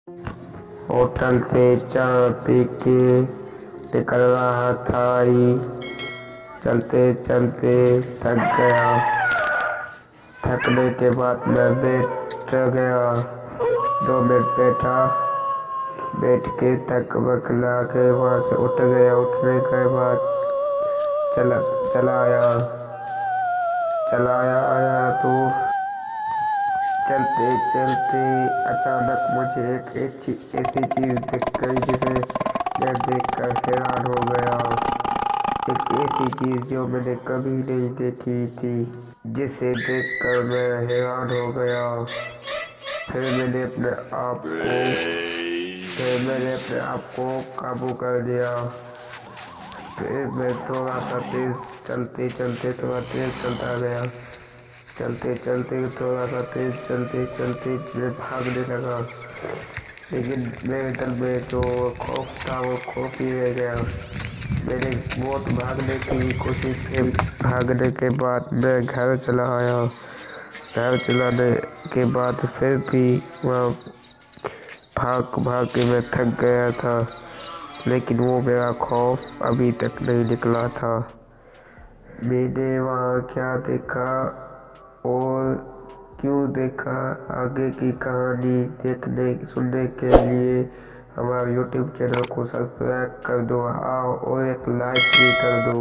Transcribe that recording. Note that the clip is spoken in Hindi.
होटल पे चाय पी के निकल रहा था ही चलते चलते थक गया। थकने के बाद मैं बैठ गया। 2 मिनट बैठा, बैठ के थक वक ला के वहाँ से उठ गया। उठने के बाद चला आया तो चलते चलते अचानक मुझे एक ऐसी चीज़ दिख गई जिसे मैं देखकर हैरान हो गया। एक ऐसी चीज़ जो मैंने कभी नहीं देखी थी, जिसे देखकर मैं हैरान हो गया। फिर मैंने अपने आप को काबू कर लिया। फिर मैं थोड़ा सा तेज थोड़ा तेज चलता गया। थोड़ा सा तेज चलते मैं भागने लगा। लेकिन मेरे दिल में जो खौफ था वो खौफ ही रह गया। मैंने बहुत भागने की कोशिश की। भागने के बाद मैं घर चला आया। घर चलाने के बाद फिर भी वहाँ भाग भाग के मैं थक गया था, लेकिन वो मेरा खौफ अभी तक नहीं निकला था। मैंने वहाँ क्या देखा और क्यों देखा, आगे की कहानी सुनने के लिए हमारे YouTube चैनल को सब्सक्राइब कर दो और एक लाइक भी कर दो।